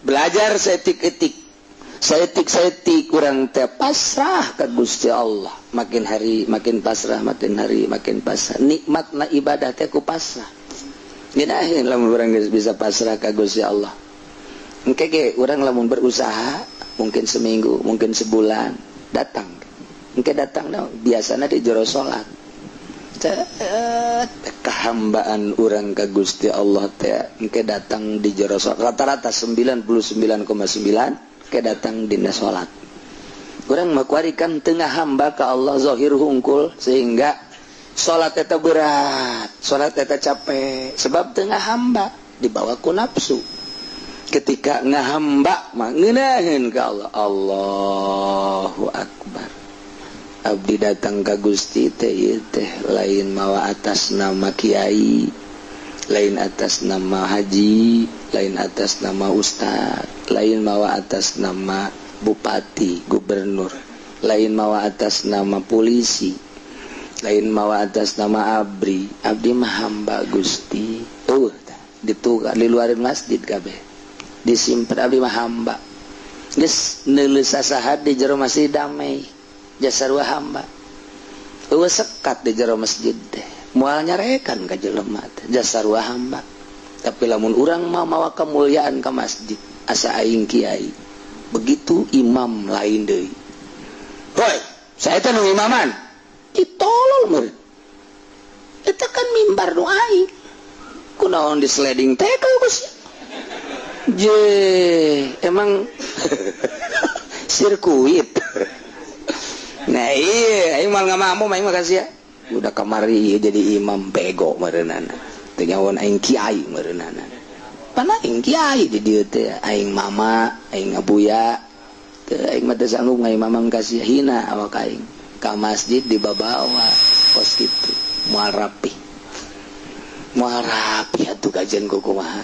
belajar setik-etik kurang teh pasrah ke Gusti Allah, makin hari makin pasrah, makin hari makin pasrah. Nikmatna ibadah teh ku pasrah. Ginahin lamun urang bisa pasrah ke Gusti Allah. Engke ge urang lamun berusaha mungkin seminggu, mungkin sebulan datang. Engke datang biasana di jero salat. Kehambaan urang ka Gusti Allah teh engke datang di jero salat rata-rata 99,9 ke datang dina salat. Urang makuarikan tengah hamba ka Allah zahir hungkul sehingga salat eta berat, salat eta capek sebab tengah hamba dibawa ku nafsu. Ketika ngahamba mah ngeunaheun ka Allah, Allahu akbar. Abdi datang ka Gusti teh lain mawa atas nama kiai, lain atas nama haji, lain atas nama ustad, lain mawa atas nama bupati, gubernur, lain mawa atas nama polisi, lain mawa atas nama abdi. Abdi mah hamba Gusti. Ditukar di luar masjid kabeh. Disimpen abdi mah hamba. Geus neuleuh sasaha di jero masjid damai. Jasarua hamba. Eueuh sekat di jero masjid teh. Moal nyarekan ka jelema teh jasarua hamba. Tapi lamun urang mah mawa kemuliaan ka masjid, asa aing kiai. Begitu imam lain deui. Hoi, saya teh nu imaman. Ditolol meureun. Eta kan mimbar nu aing. Kunaon di sliding tackle Gus? Emang sirkuit. Nah iya, aing mal ngamamu aing makasih ya. Udah kamari jadi imam bego meureunana. Teu nyawan aing kiai meureunana. Pan aing kiai di dieu teh, aing mama, aing abuya. Teu aing mah teu sanggup ngai mamang kasih hina awak aing. Ka masjid dibabawa pos kitu. Moal rapi atuh kajian kumaha.